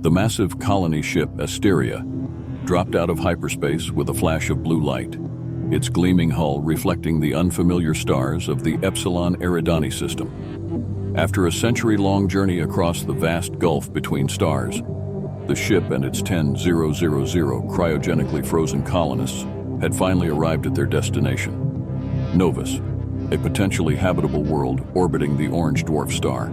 The massive colony ship Asteria dropped out of hyperspace with a flash of blue light, its gleaming hull reflecting the unfamiliar stars of the Epsilon Eridani system. After a century-long journey across the vast gulf between stars, the ship and its 10,000 cryogenically frozen colonists had finally arrived at their destination, Novus, a potentially habitable world orbiting the orange dwarf star.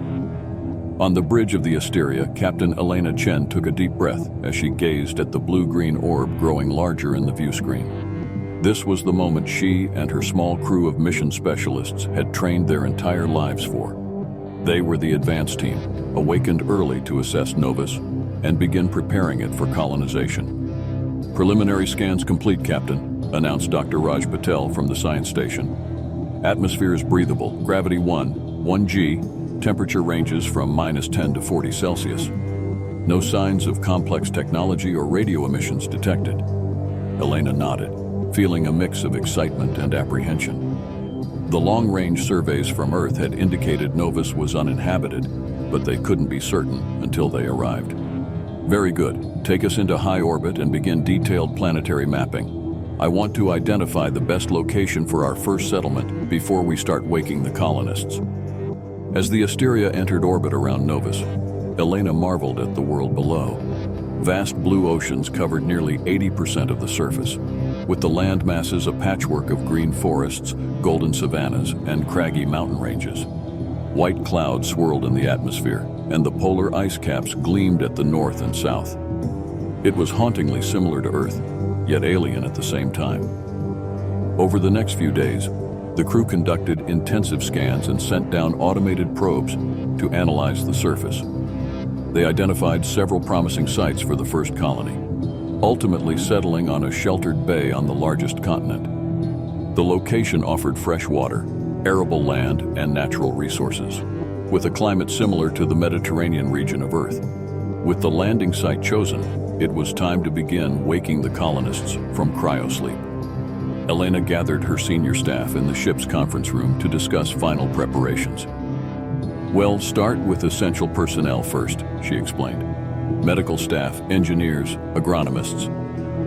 On the bridge of the Asteria, Captain Elena Chen took a deep breath as she gazed at the blue-green orb growing larger in the view screen. This was the moment she and her small crew of mission specialists had trained their entire lives for. They were the advance team, awakened early to assess Novus and begin preparing it for colonization. "Preliminary scans complete, Captain," announced Dr. Raj Patel from the science station. "Atmosphere is breathable, gravity 1G, temperature ranges from -10 to 40 Celsius. No signs of complex technology or radio emissions detected." Elena nodded, feeling a mix of excitement and apprehension. The long-range surveys from Earth had indicated Novus was uninhabited, but they couldn't be certain until they arrived. "Very good. Take us into high orbit and begin detailed planetary mapping. I want to identify the best location for our first settlement before we start waking the colonists." As the Asteria entered orbit around Novus, Elena marveled at the world below. Vast blue oceans covered nearly 80% of the surface, with the land masses a patchwork of green forests, golden savannas, and craggy mountain ranges. White clouds swirled in the atmosphere, and the polar ice caps gleamed at the north and south. It was hauntingly similar to Earth, yet alien at the same time. Over the next few days, the crew conducted intensive scans and sent down automated probes to analyze the surface. They identified several promising sites for the first colony, ultimately settling on a sheltered bay on the largest continent. The location offered fresh water, arable land, and natural resources, with a climate similar to the Mediterranean region of Earth. With the landing site chosen, it was time to begin waking the colonists from cryosleep. Elena gathered her senior staff in the ship's conference room to discuss final preparations. "Well, start with essential personnel first," she explained. "Medical staff, engineers, agronomists.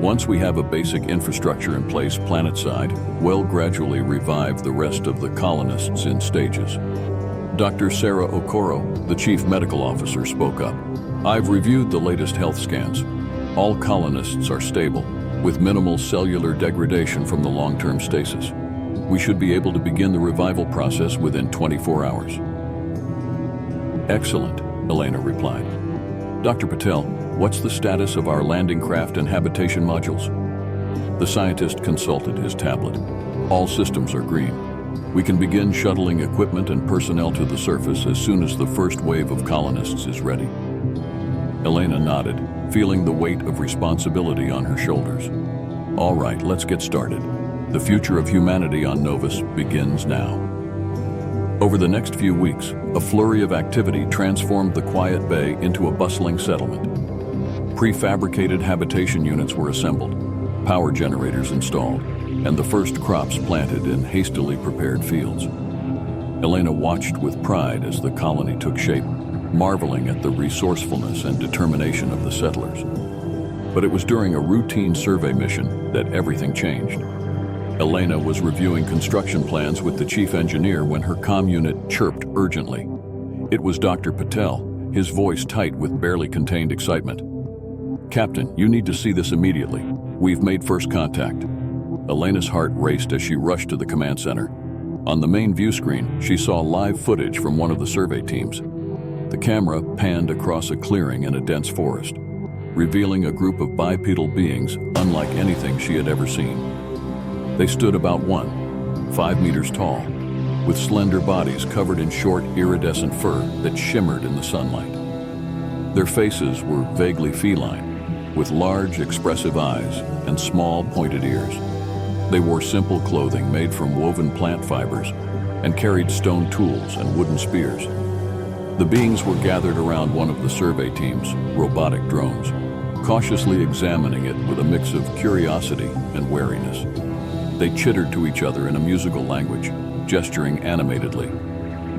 Once we have a basic infrastructure in place planetside, we'll gradually revive the rest of the colonists in stages." Dr. Sarah Okoro, the chief medical officer, spoke up. "I've reviewed the latest health scans. All colonists are stable, with minimal cellular degradation from the long-term stasis. We should be able to begin the revival process within 24 hours. "Excellent," Elena replied. "Dr. Patel, what's the status of our landing craft and habitation modules?" The scientist consulted his tablet. "All systems are green. We can begin shuttling equipment and personnel to the surface as soon as the first wave of colonists is ready." Elena nodded, feeling the weight of responsibility on her shoulders. "All right, let's get started. The future of humanity on Novus begins now." Over the next few weeks, a flurry of activity transformed the quiet bay into a bustling settlement. Prefabricated habitation units were assembled, power generators installed, and the first crops planted in hastily prepared fields. Elena watched with pride as the colony took shape, marveling at the resourcefulness and determination of the settlers. But it was during a routine survey mission that everything changed. Elena was reviewing construction plans with the chief engineer when her comm unit chirped urgently. It was Dr. Patel, his voice tight with barely contained excitement. "Captain, you need to see this immediately. We've made first contact." Elena's heart raced as she rushed to the command center. On the main view screen, she saw live footage from one of the survey teams. The camera panned across a clearing in a dense forest, revealing a group of bipedal beings unlike anything she had ever seen. They stood about 5 meters tall, with slender bodies covered in short, iridescent fur that shimmered in the sunlight. Their faces were vaguely feline, with large, expressive eyes and small, pointed ears. They wore simple clothing made from woven plant fibers and carried stone tools and wooden spears. The beings were gathered around one of the survey team's robotic drones, cautiously examining it with a mix of curiosity and wariness. They chittered to each other in a musical language, gesturing animatedly.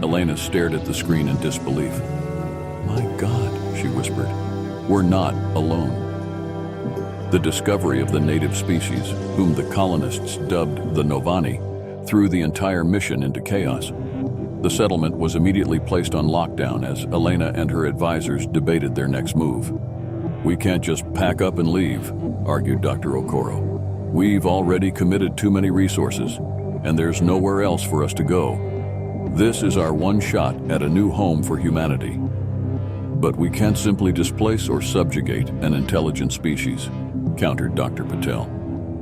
Elena stared at the screen in disbelief. "My God," she whispered, "we're not alone." The discovery of the native species, whom the colonists dubbed the Novani, threw the entire mission into chaos. The settlement was immediately placed on lockdown as Elena and her advisors debated their next move. "We can't just pack up and leave," argued Dr. Okoro. "We've already committed too many resources, and there's nowhere else for us to go. This is our one shot at a new home for humanity." "But we can't simply displace or subjugate an intelligent species," countered Dr. Patel.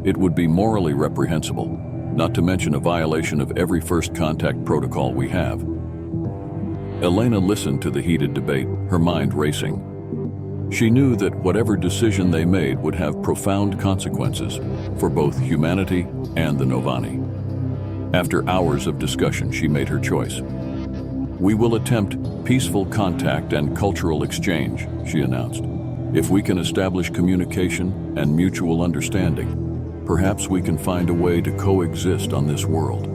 "It would be morally reprehensible, not to mention a violation of every first contact protocol we have." Elena listened to the heated debate, her mind racing. She knew that whatever decision they made would have profound consequences for both humanity and the Novani. After hours of discussion, she made her choice. "We will attempt peaceful contact and cultural exchange," she announced. "If we can establish communication and mutual understanding, perhaps we can find a way to coexist on this world."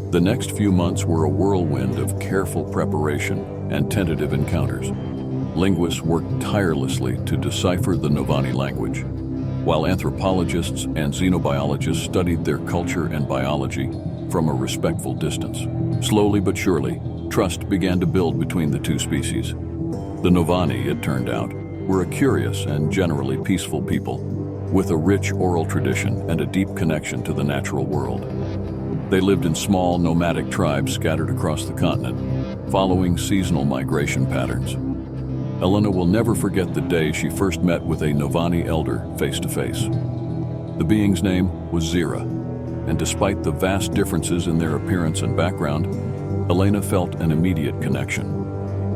The next few months were a whirlwind of careful preparation and tentative encounters. Linguists worked tirelessly to decipher the Novani language, while anthropologists and xenobiologists studied their culture and biology from a respectful distance. Slowly but surely, trust began to build between the two species. The Novani, it turned out, were a curious and generally peaceful people, with a rich oral tradition and a deep connection to the natural world. They lived in small nomadic tribes scattered across the continent, following seasonal migration patterns. Elena will never forget the day she first met with a Novani elder face to face. The being's name was Zira, and despite the vast differences in their appearance and background, Elena felt an immediate connection.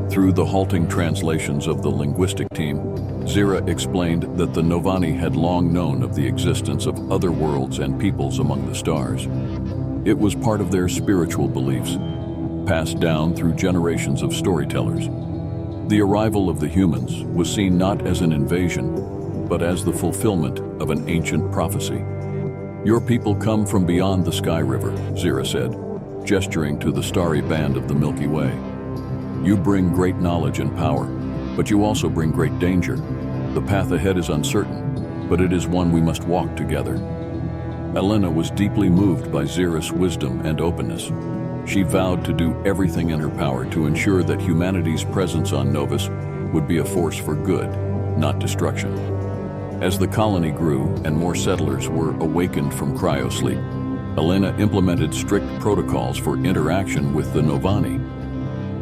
Through the halting translations of the linguistic team, Zira explained that the Novani had long known of the existence of other worlds and peoples among the stars. It was part of their spiritual beliefs, passed down through generations of storytellers. The arrival of the humans was seen not as an invasion, but as the fulfillment of an ancient prophecy. "Your people come from beyond the Sky River," Zira said, gesturing to the starry band of the Milky Way. "You bring great knowledge and power, but you also bring great danger. The path ahead is uncertain, but it is one we must walk together." Elena was deeply moved by Zira's wisdom and openness. She vowed to do everything in her power to ensure that humanity's presence on Novus would be a force for good, not destruction. As the colony grew and more settlers were awakened from cryosleep, Elena implemented strict protocols for interaction with the Novani.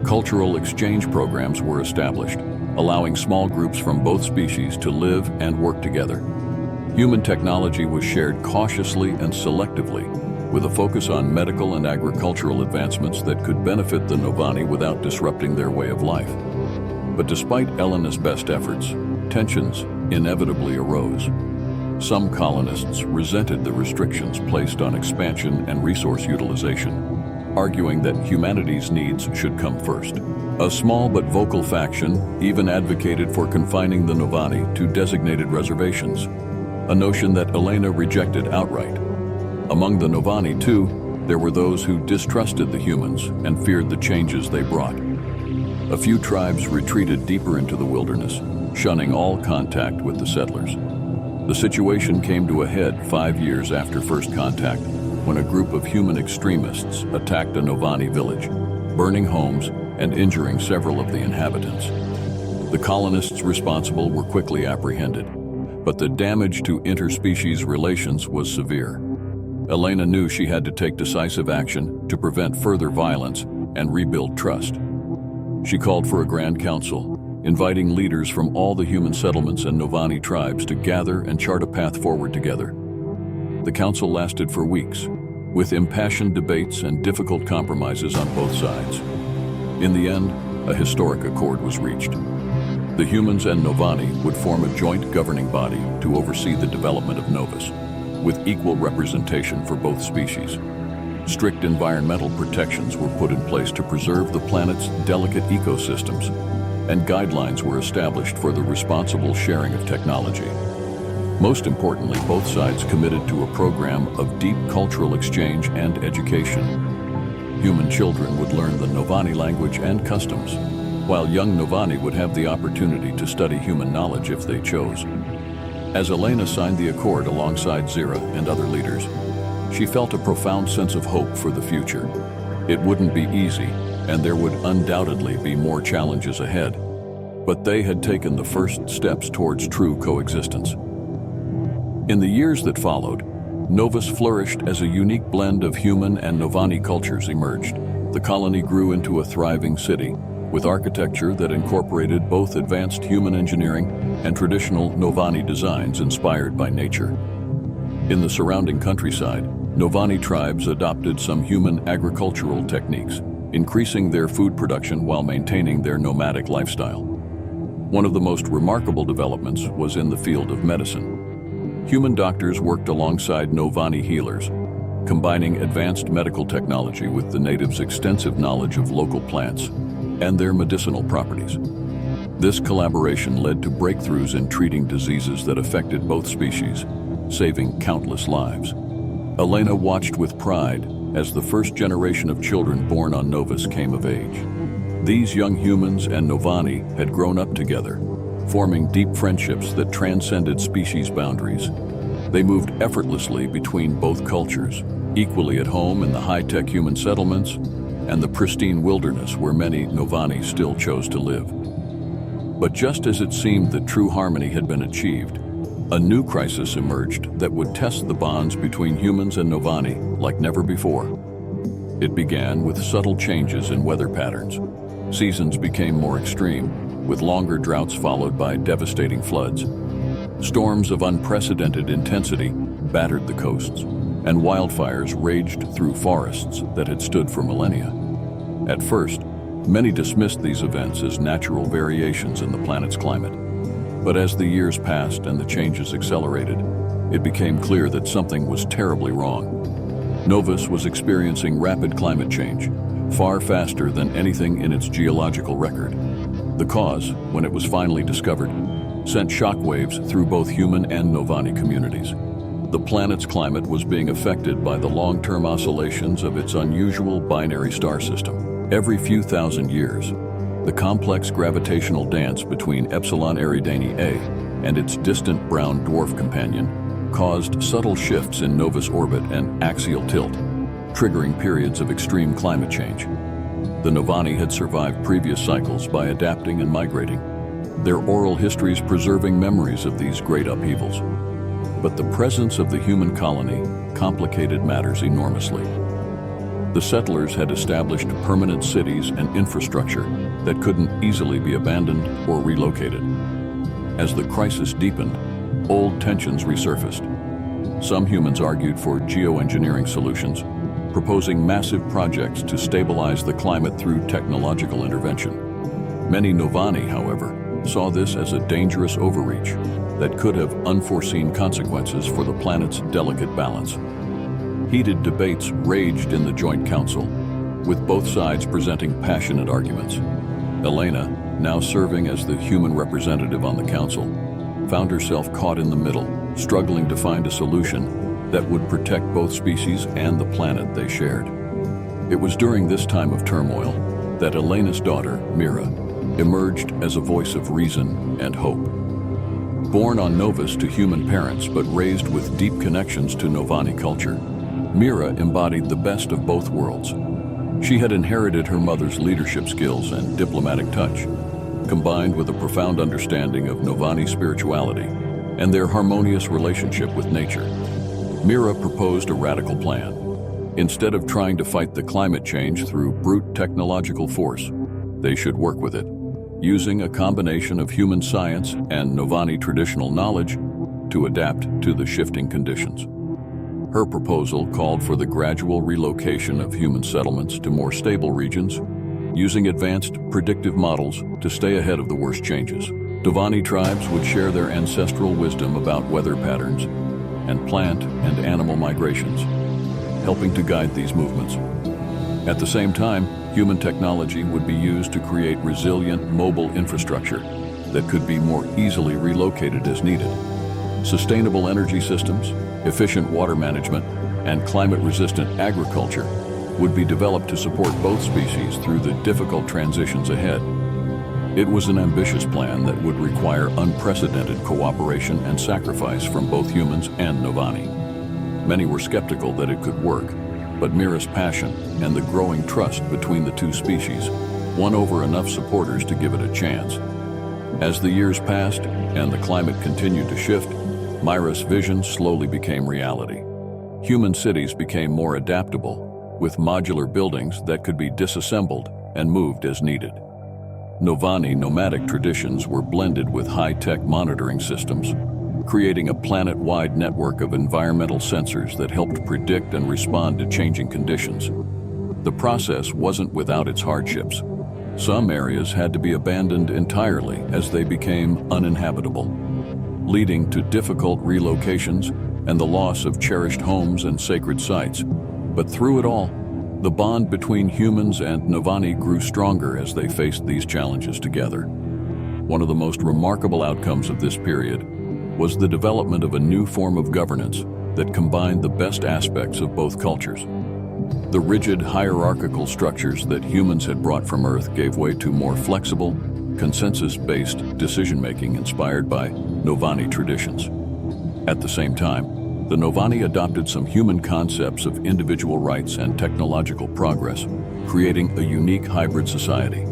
Cultural exchange programs were established, allowing small groups from both species to live and work together. Human technology was shared cautiously and selectively, with a focus on medical and agricultural advancements that could benefit the Novani without disrupting their way of life. But despite Elena's best efforts, tensions inevitably arose. Some colonists resented the restrictions placed on expansion and resource utilization, arguing that humanity's needs should come first. A small but vocal faction even advocated for confining the Novani to designated reservations, a notion that Elena rejected outright. Among the Novani, too, there were those who distrusted the humans and feared the changes they brought. A few tribes retreated deeper into the wilderness, shunning all contact with the settlers. The situation came to a head 5 years after first contact, when a group of human extremists attacked a Novani village, burning homes and injuring several of the inhabitants. The colonists responsible were quickly apprehended, but the damage to interspecies relations was severe. Elena knew she had to take decisive action to prevent further violence and rebuild trust. She called for a grand council, inviting leaders from all the human settlements and Novani tribes to gather and chart a path forward together. The council lasted for weeks, with impassioned debates and difficult compromises on both sides. In the end, a historic accord was reached. The humans and Novani would form a joint governing body to oversee the development of Novus, with equal representation for both species. Strict environmental protections were put in place to preserve the planet's delicate ecosystems, and guidelines were established for the responsible sharing of technology. Most importantly, both sides committed to a program of deep cultural exchange and education. Human children would learn the Novani language and customs, while young Novani would have the opportunity to study human knowledge if they chose. As Elena signed the accord alongside Zira and other leaders, she felt a profound sense of hope for the future. It wouldn't be easy, and there would undoubtedly be more challenges ahead, but they had taken the first steps towards true coexistence. In the years that followed, Novus flourished as a unique blend of human and Novani cultures emerged. The colony grew into a thriving city, with architecture that incorporated both advanced human engineering and traditional Novani designs inspired by nature. In the surrounding countryside, Novani tribes adopted some human agricultural techniques, increasing their food production while maintaining their nomadic lifestyle. One of the most remarkable developments was in the field of medicine. Human doctors worked alongside Novani healers, combining advanced medical technology with the natives' extensive knowledge of local plants and their medicinal properties. This collaboration led to breakthroughs in treating diseases that affected both species, saving countless lives. Elena watched with pride as the first generation of children born on Novus came of age. These young humans and Novani had grown up together, forming deep friendships that transcended species boundaries. They moved effortlessly between both cultures, equally at home in the high-tech human settlements and the pristine wilderness where many Novani still chose to live. But just as it seemed that true harmony had been achieved, a new crisis emerged that would test the bonds between humans and Novani like never before. It began with subtle changes in weather patterns. Seasons became more extreme, with longer droughts followed by devastating floods. Storms of unprecedented intensity battered the coasts, and wildfires raged through forests that had stood for millennia. At first, many dismissed these events as natural variations in the planet's climate. But as the years passed and the changes accelerated, it became clear that something was terribly wrong. Novus was experiencing rapid climate change, far faster than anything in its geological record. The cause, when it was finally discovered, sent shockwaves through both human and Novani communities. The planet's climate was being affected by the long-term oscillations of its unusual binary star system. Every few thousand years, the complex gravitational dance between Epsilon Eridani A and its distant brown dwarf companion caused subtle shifts in Novus orbit and axial tilt, triggering periods of extreme climate change. The Novani had survived previous cycles by adapting and migrating, their oral histories preserving memories of these great upheavals. But the presence of the human colony complicated matters enormously. The settlers had established permanent cities and infrastructure that couldn't easily be abandoned or relocated. As the crisis deepened, old tensions resurfaced. Some humans argued for geoengineering solutions, proposing massive projects to stabilize the climate through technological intervention. Many Novani, however, saw this as a dangerous overreach that could have unforeseen consequences for the planet's delicate balance. Heated debates raged in the Joint Council, with both sides presenting passionate arguments. Elena, now serving as the human representative on the council, found herself caught in the middle, struggling to find a solution that would protect both species and the planet they shared. It was during this time of turmoil that Elena's daughter, Mira, emerged as a voice of reason and hope. Born on Novus to human parents but raised with deep connections to Novani culture, Mira embodied the best of both worlds. She had inherited her mother's leadership skills and diplomatic touch, combined with a profound understanding of Novani spirituality and their harmonious relationship with nature. Mira proposed a radical plan. Instead of trying to fight the climate change through brute technological force, they should work with it, using a combination of human science and Novani traditional knowledge to adapt to the shifting conditions. Her proposal called for the gradual relocation of human settlements to more stable regions, using advanced predictive models to stay ahead of the worst changes. Novani tribes would share their ancestral wisdom about weather patterns and plant and animal migrations, helping to guide these movements. At the same time, human technology would be used to create resilient mobile infrastructure that could be more easily relocated as needed. Sustainable energy systems, efficient water management, and climate-resistant agriculture would be developed to support both species through the difficult transitions ahead. It was an ambitious plan that would require unprecedented cooperation and sacrifice from both humans and Novani. Many were skeptical that it could work, but Mira's passion and the growing trust between the two species won over enough supporters to give it a chance. As the years passed and the climate continued to shift, Mira's vision slowly became reality. Human cities became more adaptable, with modular buildings that could be disassembled and moved as needed. Novani nomadic traditions were blended with high-tech monitoring systems, creating a planet-wide network of environmental sensors that helped predict and respond to changing conditions. The process wasn't without its hardships. Some areas had to be abandoned entirely as they became uninhabitable, leading to difficult relocations and the loss of cherished homes and sacred sites. But through it all, the bond between humans and Novani grew stronger as they faced these challenges together. One of the most remarkable outcomes of this period was the development of a new form of governance that combined the best aspects of both cultures. The rigid hierarchical structures that humans had brought from Earth gave way to more flexible, consensus-based decision-making inspired by Novani traditions. At the same time, the Novani adopted some human concepts of individual rights and technological progress, creating a unique hybrid society.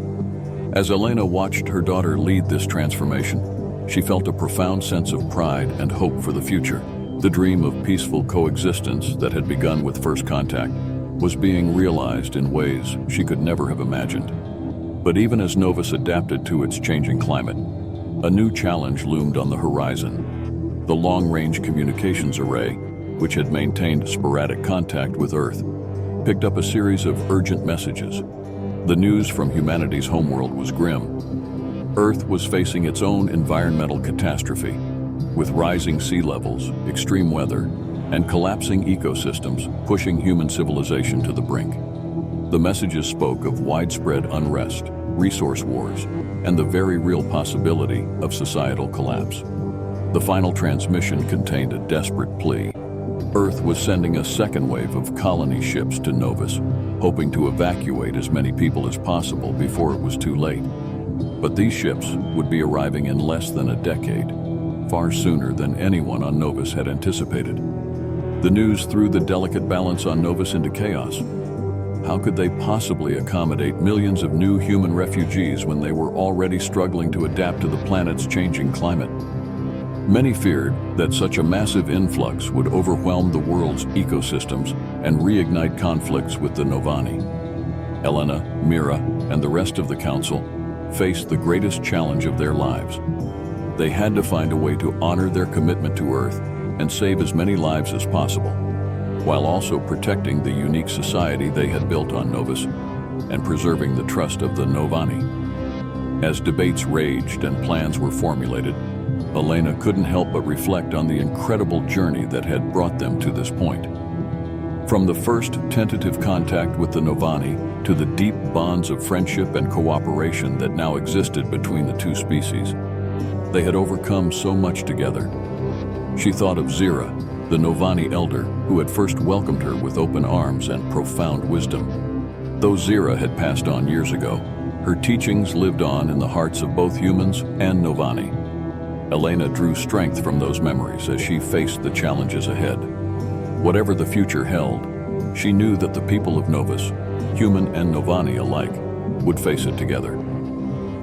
As Elena watched her daughter lead this transformation, she felt a profound sense of pride and hope for the future. The dream of peaceful coexistence that had begun with first contact was being realized in ways she could never have imagined. But even as Novus adapted to its changing climate, a new challenge loomed on the horizon. The long-range communications array, which had maintained sporadic contact with Earth, picked up a series of urgent messages. The news from humanity's homeworld was grim. Earth was facing its own environmental catastrophe, with rising sea levels, extreme weather, and collapsing ecosystems pushing human civilization to the brink. The messages spoke of widespread unrest, resource wars, and the very real possibility of societal collapse. The final transmission contained a desperate plea. Earth was sending a second wave of colony ships to Novus, hoping to evacuate as many people as possible before it was too late. But these ships would be arriving in less than a decade, far sooner than anyone on Novus had anticipated. The news threw the delicate balance on Novus into chaos. How could they possibly accommodate millions of new human refugees when they were already struggling to adapt to the planet's changing climate? Many feared that such a massive influx would overwhelm the world's ecosystems and reignite conflicts with the Novani. Elena, Mira, and the rest of the council faced the greatest challenge of their lives. They had to find a way to honor their commitment to Earth and save as many lives as possible, while also protecting the unique society they had built on Novus and preserving the trust of the Novani. As debates raged and plans were formulated, Elena couldn't help but reflect on the incredible journey that had brought them to this point. From the first tentative contact with the Novani to the deep bonds of friendship and cooperation that now existed between the two species, they had overcome so much together. She thought of Zira, the Novani elder who had first welcomed her with open arms and profound wisdom. Though Zira had passed on years ago, her teachings lived on in the hearts of both humans and Novani. Elena drew strength from those memories as she faced the challenges ahead. Whatever the future held, she knew that the people of Novus, human and Novani alike, would face it together.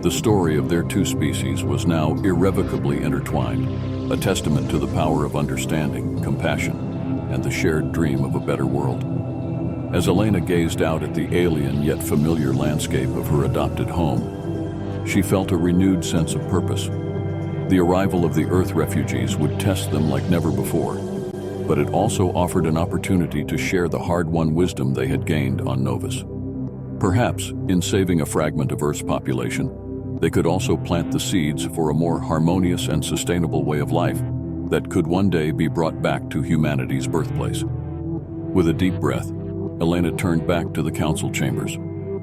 The story of their two species was now irrevocably intertwined, a testament to the power of understanding, compassion, and the shared dream of a better world. As Elena gazed out at the alien yet familiar landscape of her adopted home, she felt a renewed sense of purpose. The arrival of the Earth refugees would test them like never before, but it also offered an opportunity to share the hard-won wisdom they had gained on Novus. Perhaps, in saving a fragment of Earth's population, they could also plant the seeds for a more harmonious and sustainable way of life that could one day be brought back to humanity's birthplace. With a deep breath, Elena turned back to the council chambers,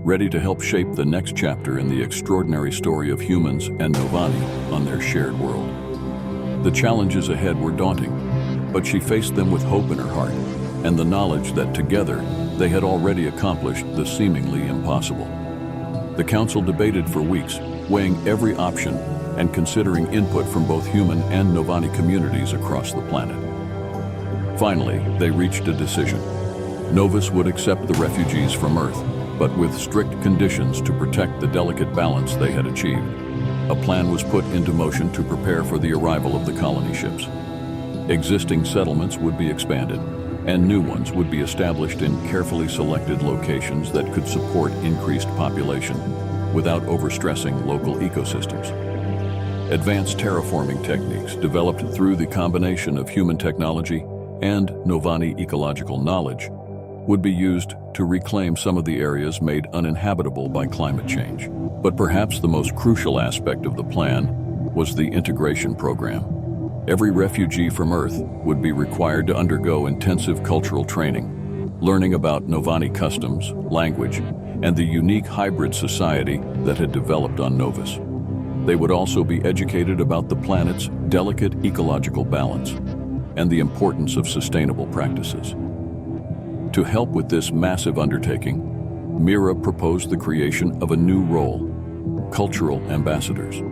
ready to help shape the next chapter in the extraordinary story of humans and Novani on their shared world. The challenges ahead were daunting, but she faced them with hope in her heart and the knowledge that together they had already accomplished the seemingly impossible. The council debated for weeks, weighing every option and considering input from both human and Novani communities across the planet. Finally, they reached a decision. Novus would accept the refugees from Earth, but with strict conditions to protect the delicate balance they had achieved. A plan was put into motion to prepare for the arrival of the colony ships. Existing settlements would be expanded, and new ones would be established in carefully selected locations that could support increased population without overstressing local ecosystems. Advanced terraforming techniques developed through the combination of human technology and Novani ecological knowledge would be used to reclaim some of the areas made uninhabitable by climate change. But perhaps the most crucial aspect of the plan was the integration program. Every refugee from Earth would be required to undergo intensive cultural training, learning about Novani customs, language, and the unique hybrid society that had developed on Novus. They would also be educated about the planet's delicate ecological balance and the importance of sustainable practices. To help with this massive undertaking, Mira proposed the creation of a new role, cultural ambassadors.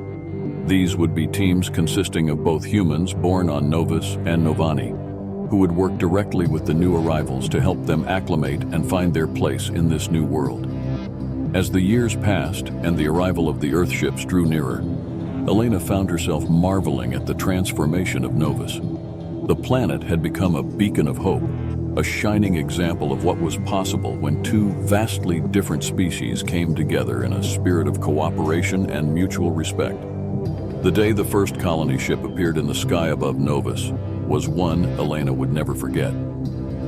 These would be teams consisting of both humans born on Novus and Novani, who would work directly with the new arrivals to help them acclimate and find their place in this new world. As the years passed and the arrival of the Earthships drew nearer, Elena found herself marveling at the transformation of Novus. The planet had become a beacon of hope, a shining example of what was possible when two vastly different species came together in a spirit of cooperation and mutual respect. The day the first colony ship appeared in the sky above Novus was one Elena would never forget.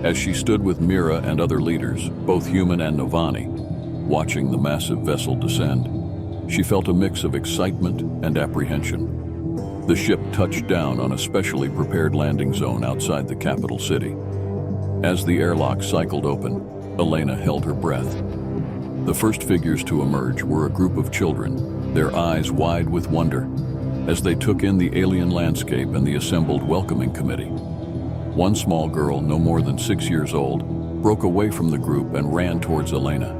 As she stood with Mira and other leaders, both human and Novani, watching the massive vessel descend, she felt a mix of excitement and apprehension. The ship touched down on a specially prepared landing zone outside the capital city. As the airlock cycled open, Elena held her breath. The first figures to emerge were a group of children, their eyes wide with wonder, as they took in the alien landscape and the assembled welcoming committee. One small girl, no more than 6 years old, broke away from the group and ran towards Elena.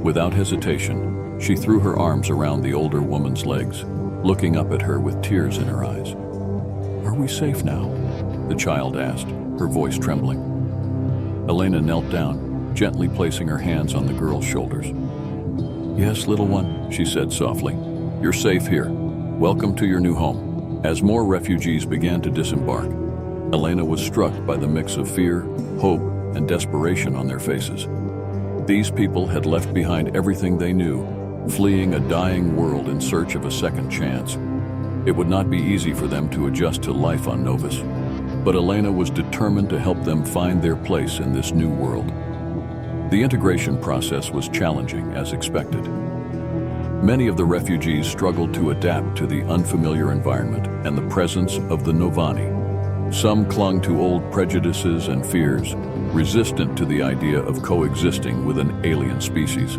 Without hesitation, she threw her arms around the older woman's legs, looking up at her with tears in her eyes. "Are we safe now?" the child asked, her voice trembling. Elena knelt down, gently placing her hands on the girl's shoulders. "Yes, little one," she said softly. "You're safe here. Welcome to your new home." As more refugees began to disembark, Elena was struck by the mix of fear, hope, and desperation on their faces. These people had left behind everything they knew, fleeing a dying world in search of a second chance. It would not be easy for them to adjust to life on Novus, but Elena was determined to help them find their place in this new world. The integration process was challenging as expected. Many of the refugees struggled to adapt to the unfamiliar environment and the presence of the Novani. Some clung to old prejudices and fears, resistant to the idea of coexisting with an alien species.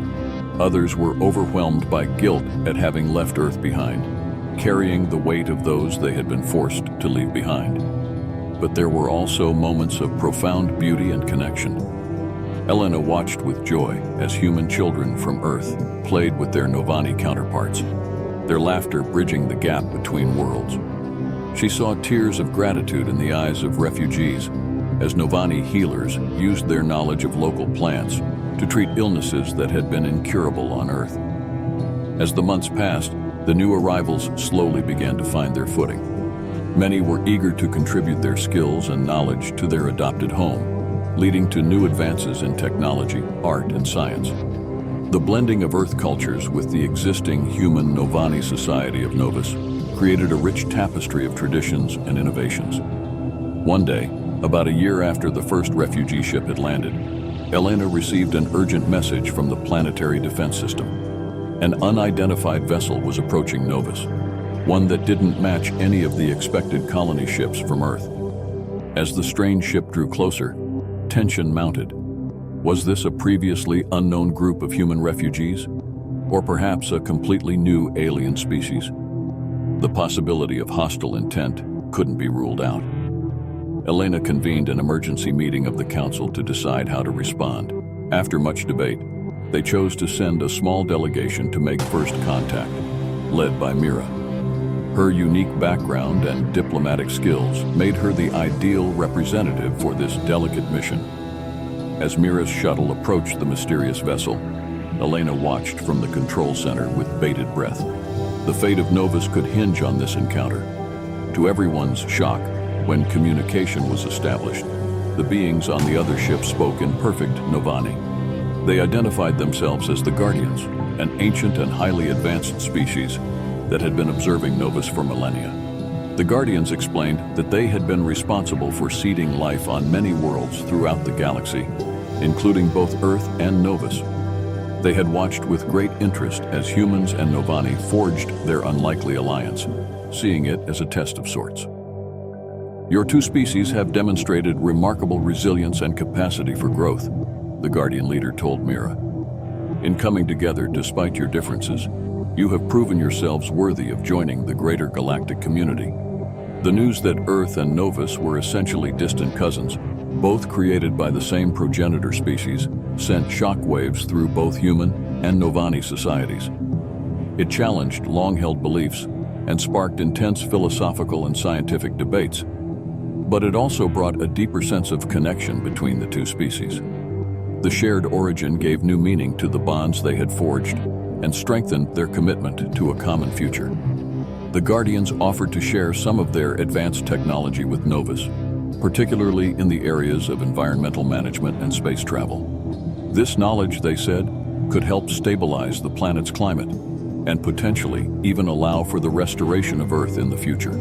Others were overwhelmed by guilt at having left Earth behind, carrying the weight of those they had been forced to leave behind. But there were also moments of profound beauty and connection. Elena watched with joy as human children from Earth played with their Novani counterparts, their laughter bridging the gap between worlds. She saw tears of gratitude in the eyes of refugees as Novani healers used their knowledge of local plants to treat illnesses that had been incurable on Earth. As the months passed, the new arrivals slowly began to find their footing. Many were eager to contribute their skills and knowledge to their adopted home, leading to new advances in technology, art, and science. The blending of Earth cultures with the existing human Novani society of Novus created a rich tapestry of traditions and innovations. One day, about a year after the first refugee ship had landed, Elena received an urgent message from the planetary defense system. An unidentified vessel was approaching Novus, one that didn't match any of the expected colony ships from Earth. As the strange ship drew closer, tension mounted. Was this a previously unknown group of human refugees? Or perhaps a completely new alien species? The possibility of hostile intent couldn't be ruled out. Elena convened an emergency meeting of the council to decide how to respond. After much debate, they chose to send a small delegation to make first contact, led by Mira. Her unique background and diplomatic skills made her the ideal representative for this delicate mission. As Mira's shuttle approached the mysterious vessel, Elena watched from the control center with bated breath. The fate of Novus could hinge on this encounter. To everyone's shock, when communication was established, the beings on the other ship spoke in perfect Novani. They identified themselves as the Guardians, an ancient and highly advanced species that had been observing Novus for millennia. The Guardians explained that they had been responsible for seeding life on many worlds throughout the galaxy, including both Earth and Novus. They had watched with great interest as humans and Novani forged their unlikely alliance, seeing it as a test of sorts. Your two species have demonstrated remarkable resilience and capacity for growth, the Guardian leader told Mira. In coming together despite your differences, you have proven yourselves worthy of joining the greater galactic community. The news that Earth and Novus were essentially distant cousins, both created by the same progenitor species, sent shockwaves through both human and Novani societies. It challenged long-held beliefs and sparked intense philosophical and scientific debates, but it also brought a deeper sense of connection between the two species. The shared origin gave new meaning to the bonds they had forged and strengthened their commitment to a common future. The Guardians offered to share some of their advanced technology with Novus, particularly in the areas of environmental management and space travel. This knowledge, they said, could help stabilize the planet's climate and potentially even allow for the restoration of Earth in the future.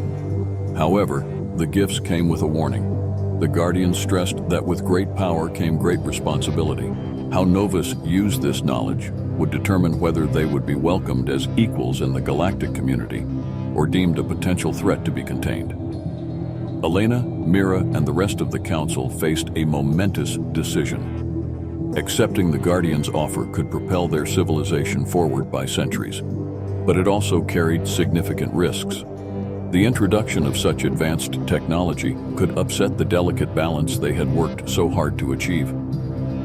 However, the gifts came with a warning. The Guardians stressed that with great power came great responsibility. How Novus used this knowledge would determine whether they would be welcomed as equals in the galactic community or deemed a potential threat to be contained. Elena, Mira, and the rest of the council faced a momentous decision. Accepting the Guardians' offer could propel their civilization forward by centuries, but it also carried significant risks. The introduction of such advanced technology could upset the delicate balance they had worked so hard to achieve.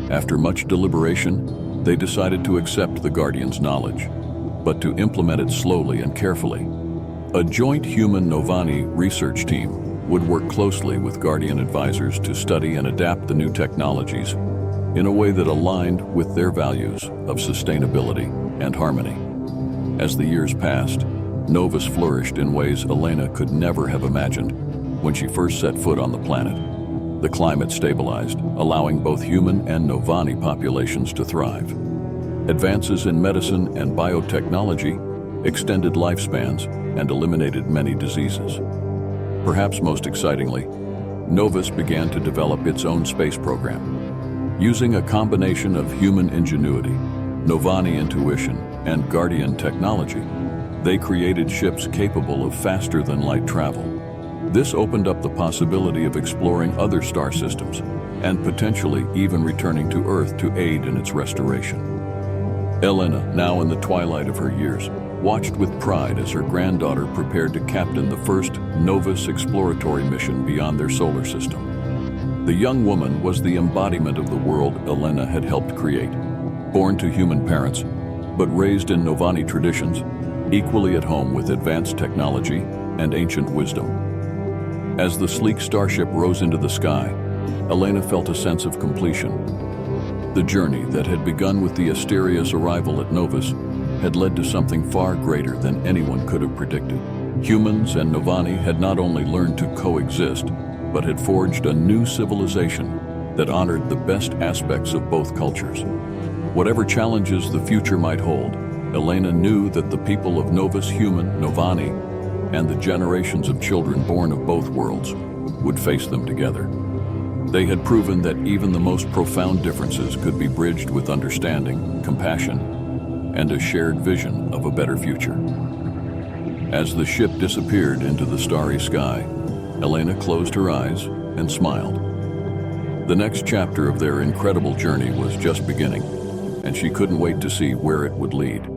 After much deliberation, they decided to accept the Guardians' knowledge, but to implement it slowly and carefully. A joint human-Novani research team would work closely with Guardian advisors to study and adapt the new technologies in a way that aligned with their values of sustainability and harmony. As the years passed, Novus flourished in ways Elena could never have imagined when she first set foot on the planet. The climate stabilized, allowing both human and Novani populations to thrive. Advances in medicine and biotechnology extended lifespans and eliminated many diseases. Perhaps most excitingly, Novus began to develop its own space program. Using a combination of human ingenuity, Novani intuition, and Guardian technology, they created ships capable of faster-than-light travel. This opened up the possibility of exploring other star systems and potentially even returning to Earth to aid in its restoration. Elena, now in the twilight of her years, watched with pride as her granddaughter prepared to captain the first Novus exploratory mission beyond their solar system. The young woman was the embodiment of the world Elena had helped create, born to human parents, but raised in Novani traditions, equally at home with advanced technology and ancient wisdom. As the sleek starship rose into the sky, Elena felt a sense of completion. The journey that had begun with the Asteria's arrival at Novus had led to something far greater than anyone could have predicted. Humans and Novani had not only learned to coexist, but had forged a new civilization that honored the best aspects of both cultures. Whatever challenges the future might hold, Elena knew that the people of Novus human, Novani, and the generations of children born of both worlds would face them together. They had proven that even the most profound differences could be bridged with understanding, compassion, and a shared vision of a better future. As the ship disappeared into the starry sky, Elena closed her eyes and smiled. The next chapter of their incredible journey was just beginning, and she couldn't wait to see where it would lead.